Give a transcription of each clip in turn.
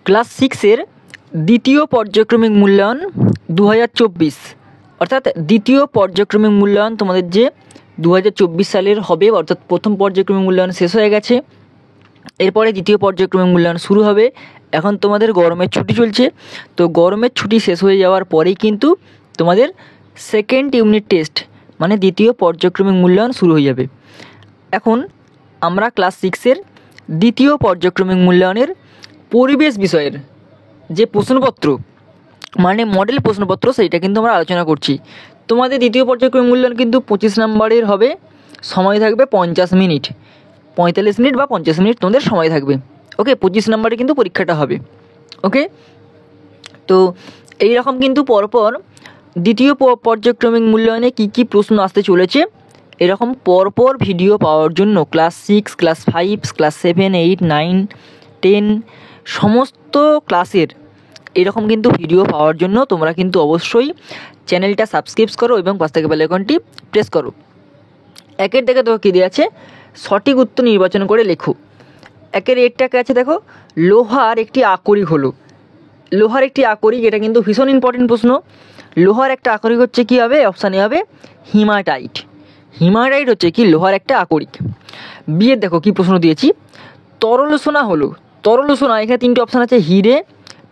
Class সিক্সের দ্বিতীয় পর্যায়ক্রমিক মূল্যায়ন 2024, অর্থাৎ দ্বিতীয় পর্যায়ক্রমিক মূল্যায়ন তোমাদের যে 2024 সালের হবে, অর্থাৎ প্রথম পর্যায়ক্রমিক মূল্যায়ন শেষ হয়ে গেছে, এরপরে দ্বিতীয় পর্যায়ক্রমিক মূল্যায়ন শুরু হবে। এখন তোমাদের গরমের ছুটি চলছে, তো গরমের ছুটি শেষ হয়ে যাওয়ার পরেই কিন্তু তোমাদের সেকেন্ড ইউনিট টেস্ট মানে দ্বিতীয় পর্যায়ক্রমিক মূল্যায়ন শুরু হয়ে যাবে। এখন আমরা ক্লাস সিক্সের দ্বিতীয় পর্যায়ক্রমিক মূল্যায়নের পরিবেশ বিষয়ের যে প্রশ্নপত্র মানে মডেল প্রশ্নপত্র সেইটা কিন্তু আমরা আলোচনা করছি। তোমাদের দ্বিতীয় পর্যায়ক্রমিক মূল্যায়ন কিন্তু 25 নম্বরের হবে, সময় থাকবে 50 মিনিট, 45 মিনিট বা 50 মিনিট তোমাদের সময় থাকবে। ওকে, 25 নম্বরে কিন্তু পরীক্ষাটা হবে। ওকে, তো এই রকম কিন্তু পরপর দ্বিতীয় পর্যায়ক্রমিক মূল্যায়নে কী কী প্রশ্ন আসতে চলেছে এরকম পরপর ভিডিও পাওয়ার জন্য ক্লাস 6, ক্লাস 5, ক্লাস 7, 8, 9, 10 সমস্ত ক্লাসের এরকম কিন্তু ভিডিও পাওয়ার জন্য তোমরা কিন্তু অবশ্যই চ্যানেলটা সাবস্ক্রাইব করো এবং পাশ থেকে বেল আইকনটি প্রেস করো। একের দেখে তো কী দেওয়া আছে, সঠিক উত্তর নির্বাচন করে লেখো। একের এরটাকে আছে দেখো, লোহার একটি আকরিক হলো। লোহার একটি আকরিক, এটা কিন্তু ভীষণ ইম্পর্টেন্ট প্রশ্ন। লোহার একটা আকরিক হচ্ছে কী হবে, অপশানে হবে হিমাটাইট। হিমাটাইট হচ্ছে কি লোহার একটা আকরিক। বিয়ের দেখো কি প্রশ্ন দিয়েছি, তরল সোনা হলো। তরল সোনা, এখানে তিনটে অপশান আছে, হিরে,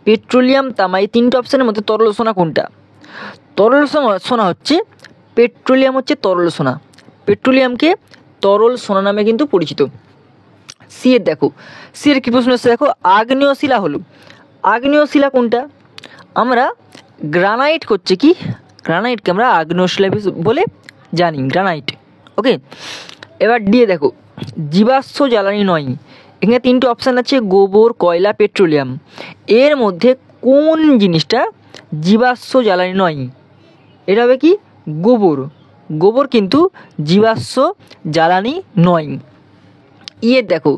পেট্রোলিয়াম, তামা। এই তিনটে অপশানের মধ্যে তরল সোনা কোনটা? তরল সোনা হচ্ছে পেট্রোলিয়াম, হচ্ছে তরল সোনা। পেট্রোলিয়ামকে তরল সোনা নামে কিন্তু পরিচিত। সিয়ের দেখো, সিয়ের কী প্রশ্ন এসেছে দেখো, আগ্নেয় শিলা হলো। আগ্নেয় শিলা কোনটা? আমরা গ্রানাইট করছে কি, গ্রানাইটকে আমরা আগ্নেয় শিলা বলে জানি, গ্রানাইট। ওকে, এবার দিয়ে দেখো, জীবাশ্ম জ্বালানি নয়। এখানে তিনটে অপশান আছে, গোবর, কয়লা, পেট্রোলিয়াম। এর মধ্যে কোন জিনিসটা জীবাশ্ম জ্বালানি নয়? এটা হবে কি, গোবর। গোবর কিন্তু জীবাশ্ম জ্বালানি নয়। ইয়ের দেখো,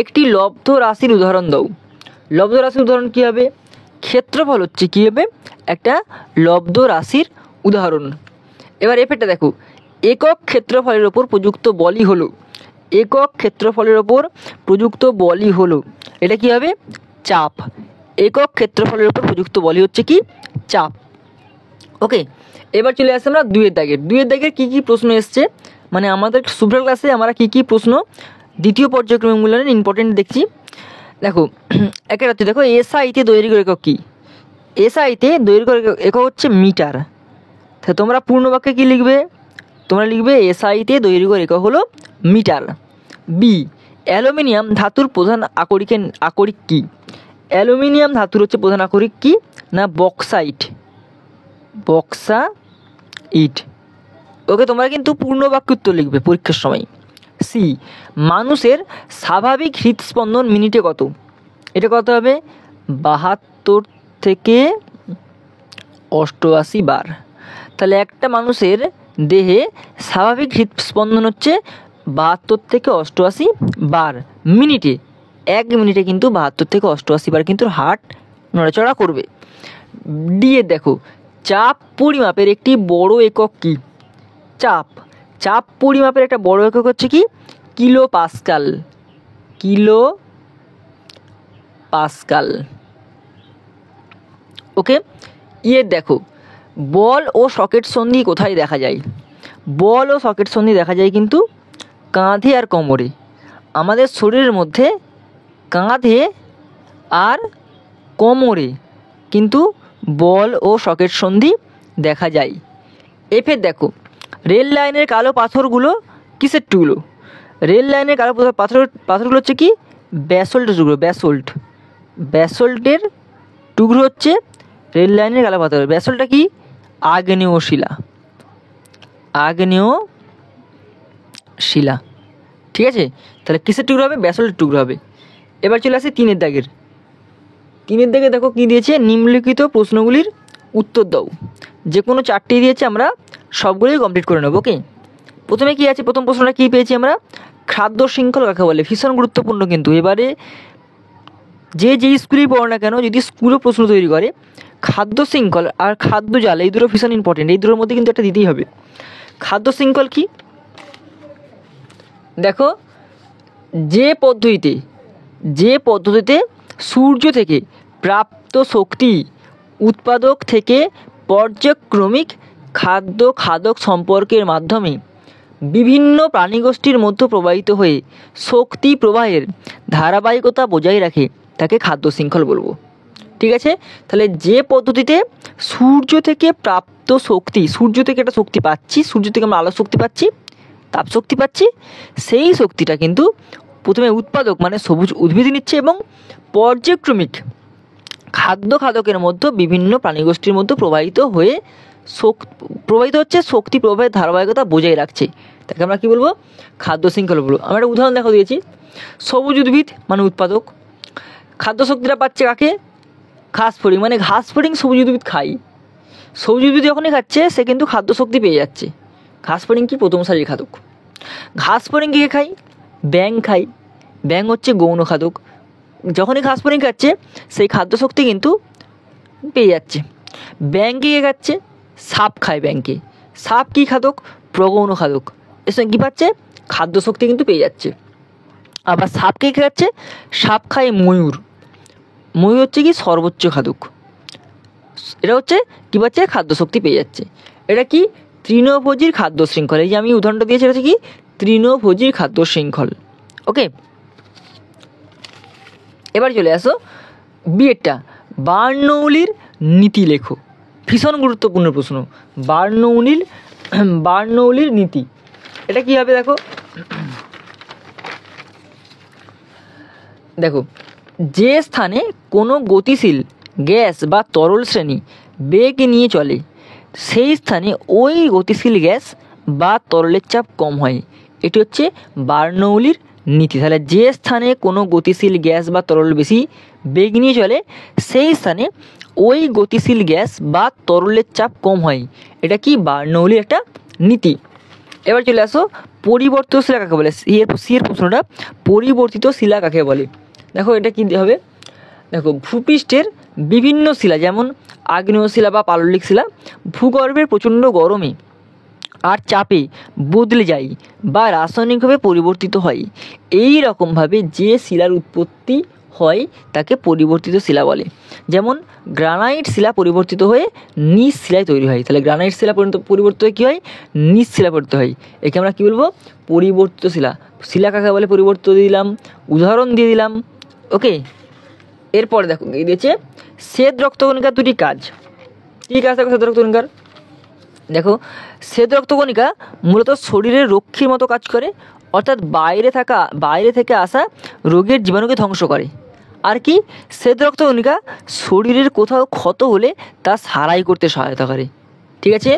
একটি লব্ধ রাশির উদাহরণ দাও। লব্ধ রাশির উদাহরণ কী হবে? ক্ষেত্রফল হচ্ছে কী হবে, একটা লব্ধ রাশির উদাহরণ। এবার এফেরটা দেখো, একক ক্ষেত্রফলের ওপর প্রযুক্ত বলই হলো। একক ক্ষেত্রফলের ওপর প্রযুক্ত বলই হলো, এটা কী হবে, চাপ। একক ক্ষেত্রফলের ওপর প্রযুক্ত বলই হচ্ছে কি, চাপ। ওকে, এবার চলে আসছে আমরা দুইয়ের দাগের। দুইয়ের দাগের কী কী প্রশ্ন এসছে, মানে আমাদের সুপার ক্লাসে আমরা কী কী প্রশ্ন দ্বিতীয় পর্যায়ক্রমিক মূল্যায়নের ইম্পর্টেন্ট দেখছি। দেখো, একের হচ্ছে দেখো, এসআইতে দৈর্ঘ্য একক কী? এসআইতে দৈর্ঘ্য একক হচ্ছে মিটার। তা তোমরা পূর্ণ বাক্যে কী লিখবে? তোমরা লিখবে এসআইতে দৈর্ঘ্য একক হলো মিটার। বি, অ্যালুমিনিয়াম ধাতুর প্রধান আকরিক কী? অ্যালুমিনিয়াম ধাতুর হচ্ছে প্রধান আকরিক কী না, বক্সাইট। বক্সাইট। ওকে, তোমরা কিন্তু পূর্ণ বাক্য উত্তর লিখবে পরীক্ষার সময়। সি, মানুষের স্বাভাবিক হৃদস্পন্দন মিনিটে কত? এটা কত হবে, 72 থেকে 88 বার। তাহলে একটা মানুষের দেহে স্বাভাবিক হৃদস্পন্দন হচ্ছে 72 থেকে 88 বার মিনিটে। 1 মিনিটে কিন্তু 72 থেকে 88 বার কিন্তু হার্ট নড়াচড়া করবে। ডিএ দেখো, চাপ পরিমাপের একটি বড় একক কী? চাপ পরিমাপের একটা বড় একক হচ্ছে কি, kilo pascal. Kilo pascal. Okay, দেখো, বল ও সকেট সন্ধি কোথায় দেখা যায়? বল ও সকেট সন্ধি দেখা যায় কিন্তু কাঁধে আর কোমরে। আমাদের শরীরের মধ্যে কাঁধে আর কোমরে কিন্তু বল ও সকেট সন্ধি দেখা যায়। এফের দেখো, রেল লাইনের কালো পাথরগুলো কিসের টুকরো? রেল লাইনের কালো পাথরগুলো হচ্ছে কি, ব্যাসল্টের টুকরো। ব্যাসল্টের টুকরো হচ্ছে রেল লাইনের কালো পাথর। ব্যাসল্টটা কি, আগ্নেয় শিলা। ঠিক আছে, তাহলে কিসের টুকরো হবে, ব্যাসল্টের টুকরো হবে। এবার চলে আসি তিনের দাগের। তিনের দাগে দেখো কী দিয়েছে, নিম্নলিখিত প্রশ্নগুলির উত্তর দাও। যে কোনো 4টি দিয়েছে, আমরা সবগুলোই কমপ্লিট করে নেব। ওকে, প্রথমে কী আছে, প্রথম প্রশ্নটা কী পেয়েছি আমরা, খাদ্য শৃঙ্খল কাকে বলে? ভীষণ গুরুত্বপূর্ণ কিন্তু। এবারে যে স্কুলেই পড়ো না কেন, যদি স্কুলও প্রশ্ন তৈরি করে, খাদ্য শৃঙ্খল আর খাদ্য জাল এই দুটো ভীষণ ইম্পর্টেন্ট। এই দুটোর মধ্যে কিন্তু একটা দিতেই হবে। খাদ্য শৃঙ্খল কি, দেখো, যে পদ্ধতিতে সূর্য থেকে প্রাপ্ত শক্তি উৎপাদক থেকে পর্যায়ক্রমিক খাদ্য খাদক সম্পর্কের মাধ্যমে বিভিন্ন প্রাণীগোষ্ঠীর মধ্যে প্রবাহিত হয়ে শক্তি প্রবাহের ধারাবাহিকতা বজায় রাখে তাকে খাদ্য শৃঙ্খল বলবো। ঠিক আছে, তাহলে যে পদ্ধতিতে সূর্য থেকে প্রাপ্ত শক্তি, সূর্য থেকে একটা শক্তি পাচ্ছি, সূর্য থেকে আমরা আলো শক্তি পাচ্ছি, তাপ শক্তি পাচ্ছি, সেই শক্তিটা কিন্তু প্রথমে উৎপাদক মানে সবুজ উদ্ভিদ নিচ্ছে এবং পর্যায়ক্রমিক খাদ্য খাদকের মধ্যে বিভিন্ন প্রাণীগোষ্ঠীর মধ্যে প্রবাহিত হচ্ছে, শক্তি প্রবাহের ধারাবাহিকতা বজায় রাখছে, তাকে আমরা কী বলবো? খাদ্য শৃঙ্খল বলবো। আমরা একটা উদাহরণ দেখা দিয়েছি, সবুজ উদ্ভিদ মানে উৎপাদক, খাদ্য শক্তিটা পাচ্ছে কাকে? ঘাস ফড়িং, মানে ঘাস ফড়িং সবুজ উদ্ভিদ খাই, সবুজ উদ্ভিদ যখনই খাচ্ছে সে কিন্তু খাদ্য শক্তি পেয়ে যাচ্ছে। ঘাস ফড়িং কি? প্রথম সারির খাদক। ঘাস ফড়িং কে খাই? ব্যাঙ খাই, ব্যাঙ হচ্ছে গৌণ খাদক, যখনই ঘাস ফড়িং খাচ্ছে সেই খাদ্য শক্তি কিন্তু পেয়ে যাচ্ছে। ব্যাঙকে কে খাচ্ছে? সাপ খায় ব্যাঙকে, সাপ কী খাদক? প্রগৌণ খাদক, এর সঙ্গে কী পাচ্ছে? খাদ্য শক্তি কিন্তু পেয়ে যাচ্ছে। আবার সাপকে কে খাচ্ছে? সাপ খায় ময়ূর, ময়ূর হচ্ছে কি? সর্বোচ্চ খাদক, এটা হচ্ছে কী পাচ্ছে? খাদ্য শক্তি পেয়ে যাচ্ছে। এটা কি? তৃণভোজীর খাদ্য শৃঙ্খল। এই যে আমি উদাহরণটা দিয়েছি, এটা হচ্ছে কি? তৃণভোজীর খাদ্য শৃঙ্খল। ওকে, এবার চলে আসো বিয়েরটা, বার্নৌলির নীতি লেখো। ভীষণ গুরুত্বপূর্ণ প্রশ্ন, বার্নৌলির নীতি। এটা কী হবে? দেখো, যে স্থানে কোনো গতিশীল গ্যাস বা তরল শ্রেণী বেগ নিয়ে চলে সেই স্থানে ওই গতিশীল গ্যাস বা তরলের চাপ কম হয়, এটি হচ্ছে বার্নৌলির নীতি। তাহলে যে স্থানে কোনো গতিশীল গ্যাস বা তরল বেশি বেগ নিয়ে চলে সেই স্থানে ওই গতিশীল গ্যাস বা তরলের চাপ কম হয়, এটা কি? বার্নৌলির একটা নীতি। এবার চলে আসো পরিবর্তিত শিলা কাকে বলে। সি এর প্রশ্নটা, পরিবর্তিত শিলা কাকে বলে? দেখো এটা কী হবে, দেখো ভূপৃষ্ঠের বিভিন্ন শিলা যেমন আগ্নেয় শিলা বা পাললিক শিলা ভূগর্ভের প্রচণ্ড গরমে আর চাপে বদলে যায় বা রাসায়নিকভাবে পরিবর্তিত হয়, এই রকমভাবে যে শিলার উৎপত্তি হয় তাকে পরিবর্তিত শিলা বলে। যেমন গ্রানাইট শিলা পরিবর্তিত হয়ে নিজ শিলায় তৈরি হয়, তাহলে গ্রানাইট শিলা পরিবর্তিত হয়ে কী হয়? নিজ শিলা পরিবর্তিত হয়, একে আমরা কী বলবো? পরিবর্তিত শিলা। শিলা কাকে বলে পরিবর্তিত দিয়ে দিলাম, উদাহরণ দিয়ে দিলাম। ওকে, এরপরে দেখো এই দিয়েছে শ্বেত রক্তকণিকার দুটি কাজ। কী কাজ দেখো শ্বেত রক্তকণিকার? দেখো, শ্বেত রক্তকণিকা মূলত শরীরের রক্ষীর মতো কাজ করে, অর্থাৎ বাইরে থেকে আসা রোগের জীবাণুকে ধ্বংস করে। আর কি? শ্বেত রক্তকণিকা শরীরের কোথাও ক্ষত হলে তা সারাই করতে সহায়তা করে। ঠিক আছে,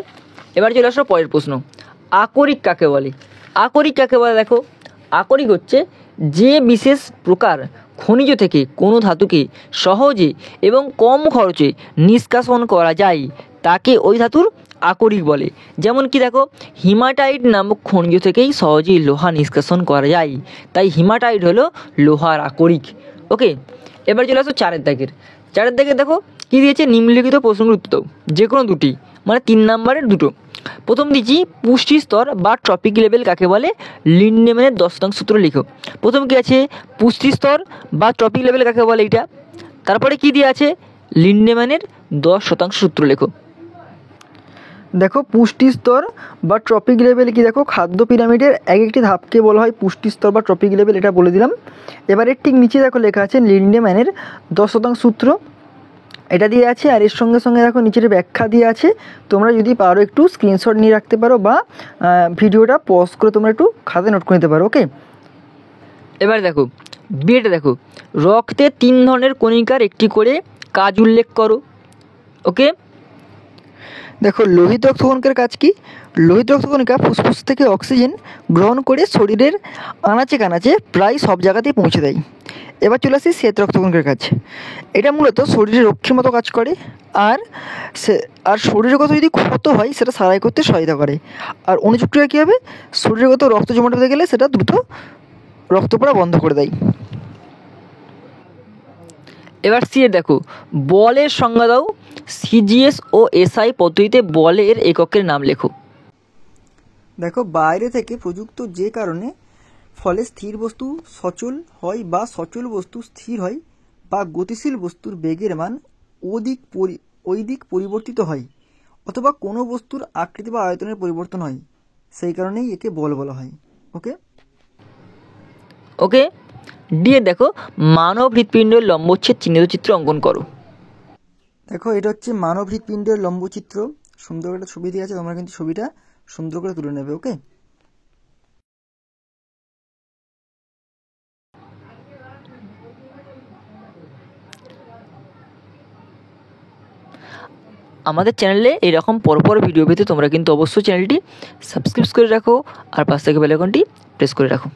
এবার চলে আসো পরের প্রশ্ন, আকরিক কাকে বলে? আকরিক কাকে বলে? দেখো, আকরিক হচ্ছে যে বিশেষ প্রকার খনিজ থেকে কোনো ধাতুকে সহজে এবং কম খরচে নিষ্কাশন করা যায় তাকে ওই ধাতুর আকরিক বলে। যেমন কি দেখো, হিমাটাইট নামক খনিজ থেকেই সহজেই লোহা নিষ্কাশন করা যায়, তাই হিমাটাইট হলো লোহার আকরিক। ওকে, এবার চলে আসো চারের দাগের দেখো কী দিয়েছে, নিম্নলিখিত প্রশ্নগুলোর উত্তর দাও, যে কোনো দুটি, মানে 3 নম্বরের দুটো। প্রথম দিচ্ছি পুষ্টি স্তর বা ট্রপিক লেভেল কাকে বলে? লিন্ডেম্যানের 10 সূত্র লিখো। প্রথম কী আছে? পুষ্টি স্তর বা ট্রপিক লেভেল কাকে বলে এটা। তারপরে কী দিয়ে আছে? লিন্ডেম্যানের 10% সূত্র লেখো। দেখো, পুষ্টি স্তর বা ট্রপিক লেভেল কি? দেখো, খাদ্য পিরামিডের এক একটি ধাপকে বলা হয় পুষ্টি স্তর বা ট্রপিক লেভেল, এটা বলে দিলাম। এবারে ঠিক নিচে দেখো লেখা আছে লিন্ডেম্যানের 10% সূত্র, এটা দিয়ে আছে। আর এর সঙ্গে সঙ্গে দেখো নিচের ব্যাখ্যা দিয়ে আছে, তোমরা যদি পারো একটু স্ক্রিনশট নিয়ে রাখতে পারো বা ভিডিওটা পজ করে তোমরা একটু খাতায় নোট করে নিতে পারো। ওকে, এবার দেখো বিয়েটা দেখো, রক্তে 3 ধরনের কণিকার একটি করে কাজ উল্লেখ করো। ওকে, দেখো লোহিত রক্তকণিকার কাজ কি? লোহিত রক্তকণিকা ফুসফুস থেকে অক্সিজেন গ্রহণ করে শরীরের আনাচে কানাচে প্রায় সব জায়গাতেই পৌঁছে দেয়। এবার চলে আসি শ্বেত রক্তকণিকার কাজ। এটা মূলত শরীরের রক্ষীর মতো কাজ করে, আর শরীরের কথা যদি ক্ষত হয় সেটা সারাই করতে সহায়তা করে। আর অনুযুক্তরা কী হবে? শরীরের গত রক্ত জমাট বেঁধে গেলে সেটা দ্রুত রক্ত পড়া বন্ধ করে দেয়। এবার সিএ দেখো, বলের সংজ্ঞা দাও। সিজিএস ও এসআই পদ্ধতিতে বলের এককের নাম লেখো। দেখো, বাইরে থেকে প্রযুক্ত যে কারণে ফলে স্থির বস্তু সচল হয় বা সচল বস্তু স্থির হয় বা গতিশীল বস্তুর বেগের মান ওই দিক পরিবর্তিত হয়, অথবা কোনো বস্তুর আকৃতি বা আয়তনের পরিবর্তন হয়, সেই কারণেই একে বল বলা হয়। ওকে ওকে, দিয়ে দেখো মানব হৃৎপিণ্ডের লম্বচ্ছেদ চিহ্নিত চিত্র অঙ্কন করো। দেখো এটা হচ্ছে মানব হৃৎপিণ্ডের লম্বচিত্র, সুন্দর একটা ছবি দিয়ে আছে, তোমরা কিন্তু ছবিটা সুন্দর করে তুলে নেবে। ওকে, আমাদের চ্যানেলে এরকম পরপর ভিডিও পেতে তোমরা কিন্তু অবশ্যই চ্যানেলটি সাবস্ক্রাইব করে রাখো আর পাশ থেকে বেল আইকনটি প্রেস করে রাখো।